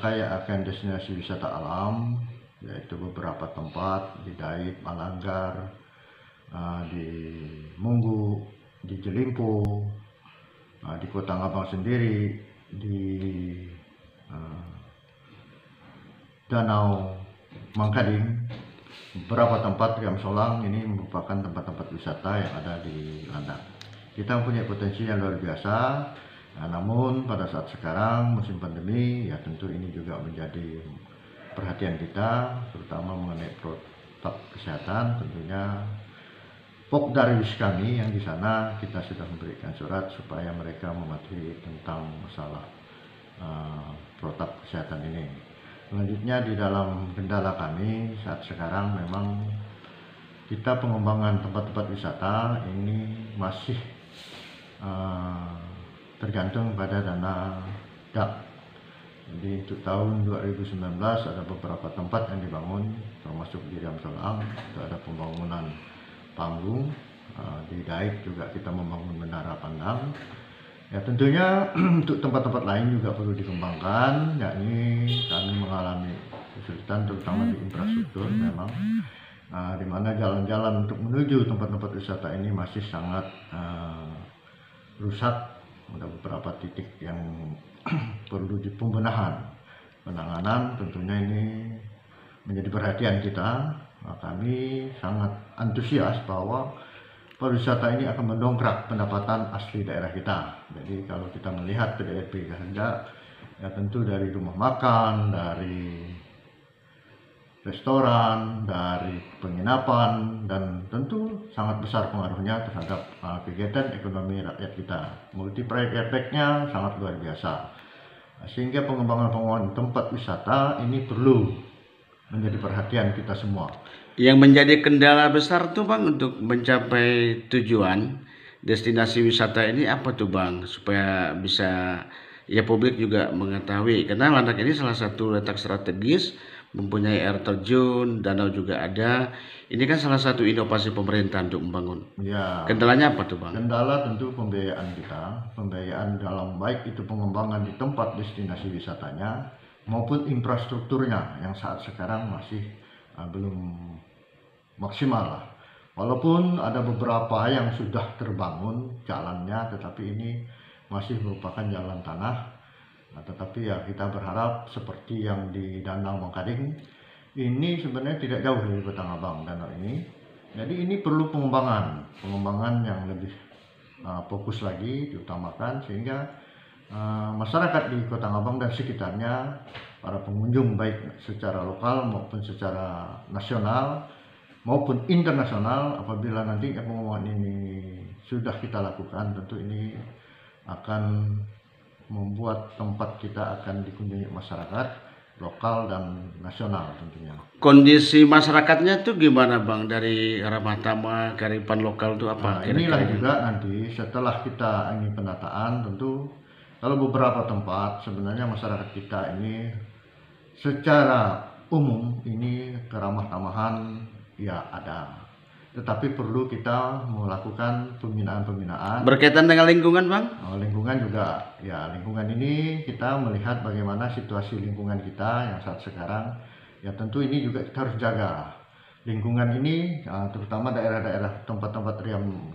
kaya akan destinasi wisata alam, yaitu beberapa tempat di Daib, Malanggar, di Munggu, di Jelimpo, di Kota Ngabang sendiri, di Danau Mangkading, beberapa tempat Riam Solang ini merupakan tempat-tempat wisata yang ada di Landak. Kita mempunyai potensi yang luar biasa. Namun pada saat sekarang musim pandemi, ya tentu ini juga menjadi perhatian kita, terutama mengenai protokol kesehatan. Tentunya Pokdarwis kami yang di sana kita sudah memberikan surat supaya mereka mematuhi tentang masalah protokol kesehatan ini. Selanjutnya di dalam kendala kami saat sekarang memang kita pengembangan tempat-tempat wisata ini masih tergantung pada dana DAP. Jadi untuk tahun 2019 ada beberapa tempat yang dibangun, termasuk di Riam Solang itu ada pembangunan panggung, di Daib juga kita membangun menara pandang. Ya tentunya untuk tempat-tempat lain juga perlu dikembangkan, yakni kami mengalami kesulitan terutama di infrastruktur memang, di mana jalan-jalan untuk menuju tempat-tempat wisata ini masih sangat rusak. Ada beberapa titik yang perlu pembenahan, penanganan. Tentunya ini menjadi perhatian kita. Kami sangat antusias bahwa pariwisata ini akan mendongkrak pendapatan asli daerah kita. Jadi kalau kita melihat PDRB Kehendak, ya tentu dari rumah makan, dari restoran, dari penginapan, dan tentu sangat besar pengaruhnya terhadap kegiatan ekonomi rakyat kita. Multiplier efeknya sangat luar biasa, sehingga pengembangan tempat wisata ini perlu menjadi perhatian kita semua. Yang menjadi kendala besar tuh Bang untuk mencapai tujuan destinasi wisata ini apa tuh Bang, supaya bisa ya publik juga mengetahui, karena Landak ini salah satu letak strategis, mempunyai air terjun, danau juga ada. Ini kan salah satu inovasi pemerintah untuk membangun. Ya. Kendalanya apa tuh Bang? Kendala tentu pembiayaan kita, pembiayaan dalam baik itu pengembangan di tempat destinasi wisatanya maupun infrastrukturnya yang saat sekarang masih belum maksimal lah. Walaupun ada beberapa yang sudah terbangun jalannya, tetapi ini masih merupakan jalan tanah. Tetapi ya kita berharap seperti yang di Danau Mangkading ini sebenarnya tidak jauh dari Kota Ngabang danau ini. Jadi ini perlu pengembangan yang lebih fokus lagi diutamakan, sehingga masyarakat di Kota Ngabang dan sekitarnya, para pengunjung baik secara lokal maupun secara nasional maupun internasional, apabila nanti pengembangan ini sudah kita lakukan, tentu ini akan membuat tempat kita akan dikunjungi masyarakat lokal dan nasional tentunya. Kondisi masyarakatnya tuh gimana Bang, dari ramah tamah kearifan lokal tuh apa? Inilah juga nanti setelah kita ini penataan, tentu kalau beberapa tempat sebenarnya masyarakat kita ini secara umum ini keramah tamahan ya ada, tetapi perlu kita melakukan pembinaan. Berkaitan dengan lingkungan Bang? Lingkungan juga, ya lingkungan ini kita melihat bagaimana situasi lingkungan kita yang saat sekarang, ya tentu ini juga kita harus jaga. Lingkungan ini, terutama daerah-daerah tempat-tempat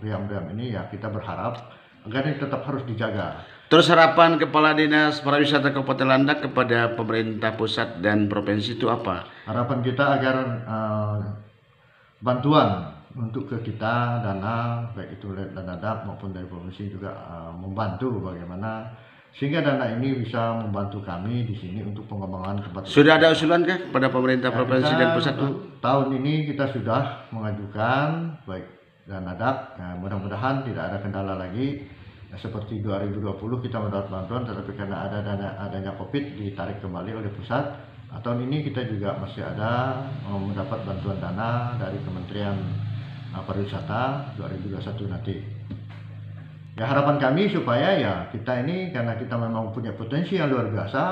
riam ini, ya kita berharap agar ini tetap harus dijaga. Terus harapan Kepala Dinas Pariwisata Kabupaten Landak kepada pemerintah pusat dan provinsi itu apa? Harapan kita agar bantuan untuk ke kita, dana baik itu dana DAP maupun dari provinsi juga membantu bagaimana sehingga dana ini bisa membantu kami di sini untuk pengembangan tempat. Sudah ada usulan kah kepada pemerintah provinsi dan pusat? Tahun ini kita sudah mengajukan baik dana DAP, mudah-mudahan tidak ada kendala lagi. Seperti 2020 kita mendapat bantuan, tetapi karena adanya COVID ditarik kembali oleh pusat. Tahun ini kita juga masih ada mendapat bantuan dana dari Kementerian Pariwisata 2021 nanti. Ya harapan kami supaya ya kita ini, karena kita memang punya potensi yang luar biasa,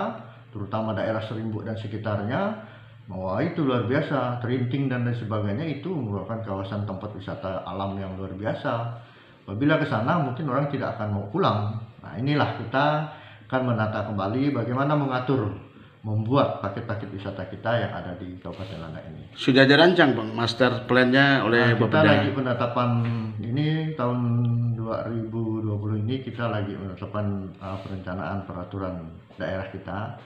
terutama daerah Serimbuk dan sekitarnya, bahwa itu luar biasa, Terinting dan lain sebagainya, itu merupakan kawasan tempat wisata alam yang luar biasa. Apabila ke sana mungkin orang tidak akan mau pulang. Nah inilah kita akan menata kembali bagaimana mengatur membuat paket-paket wisata kita yang ada di Kabupaten Landak ini. Sudah dirancang Bang master plan-nya oleh Kita Bapeda. lagi penetapan ini tahun 2020 ini kita lagi menetapkan perencanaan peraturan daerah kita.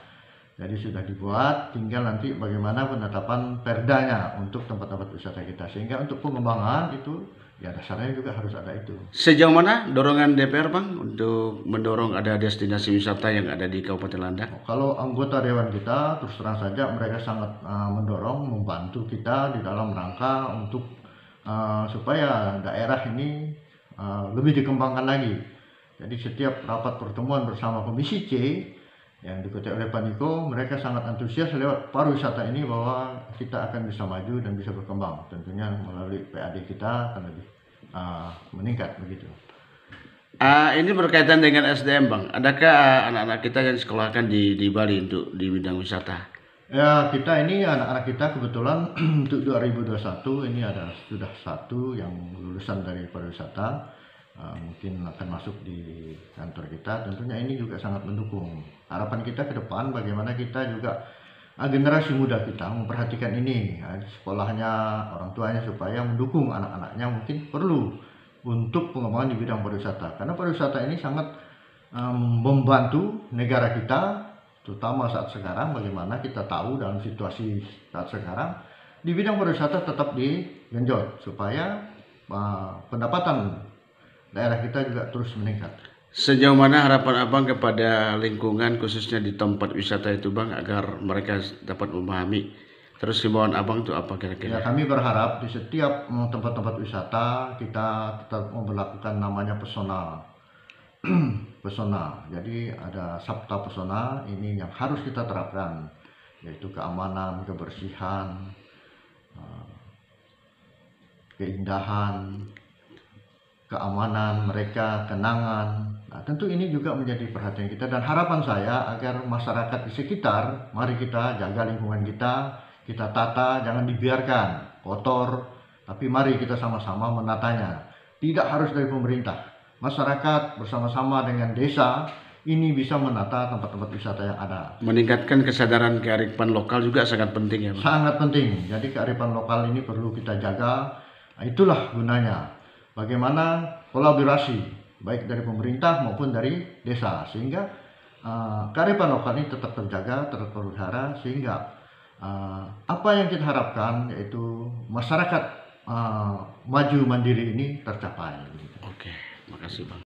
Jadi sudah dibuat, tinggal nanti bagaimana penetapan perdanya untuk tempat-tempat wisata kita. Sehingga untuk pengembangan itu ya dasarnya juga harus ada itu. Sejauh mana dorongan DPR Bang untuk mendorong ada destinasi wisata yang ada di Kabupaten Landak? Kalau anggota dewan kita terus terang saja mereka sangat mendorong, membantu kita di dalam rangka untuk supaya daerah ini lebih dikembangkan lagi. Jadi setiap rapat pertemuan bersama Komisi C yang diketuai oleh Pak Niko, mereka sangat antusias lewat pariwisata ini bahwa kita akan bisa maju dan bisa berkembang. Tentunya melalui PAD kita akan lebih meningkat begitu. Ini berkaitan dengan SDM Bang. Adakah anak-anak kita yang sekolahkan di Bali untuk di bidang wisata? Ya, kita ini anak-anak kita kebetulan untuk 2021 ini ada sudah satu yang lulusan dari pariwisata. Mungkin akan masuk di kantor kita. Tentunya ini juga sangat mendukung. Harapan kita ke depan bagaimana kita juga generasi muda kita memperhatikan ini, sekolahnya, orang tuanya supaya mendukung anak-anaknya mungkin perlu untuk pengembangan di bidang pariwisata. Karena pariwisata ini sangat membantu negara kita, terutama saat sekarang bagaimana kita tahu dalam situasi saat sekarang di bidang pariwisata tetap digenjot supaya pendapatan daerah kita juga terus meningkat. Sejauh mana harapan Abang kepada lingkungan khususnya di tempat wisata itu Bang agar mereka dapat memahami? Terus himbauan Abang itu apa kira-kira? Ya, kami berharap di setiap tempat-tempat wisata kita tetap memperlakukan namanya pesona. Pesona. Jadi ada sabta pesona ini yang harus kita terapkan, yaitu keamanan, kebersihan, keindahan, keamanan mereka, kenangan. Nah, tentu ini juga menjadi perhatian kita dan harapan saya agar masyarakat di sekitar, mari kita jaga lingkungan kita tata, jangan dibiarkan kotor, tapi mari kita sama-sama menatanya. Tidak harus dari pemerintah, masyarakat bersama-sama dengan desa ini bisa menata tempat-tempat wisata yang ada. Meningkatkan kesadaran kearifan lokal juga sangat penting ya Bang. Sangat penting. Jadi kearifan lokal ini perlu kita jaga. Nah, itulah gunanya. Bagaimana kolaborasi baik dari pemerintah maupun dari desa sehingga kearifan lokal ini tetap terjaga, terpelihara sehingga apa yang kita harapkan yaitu masyarakat maju mandiri ini tercapai. Oke, makasih Bang.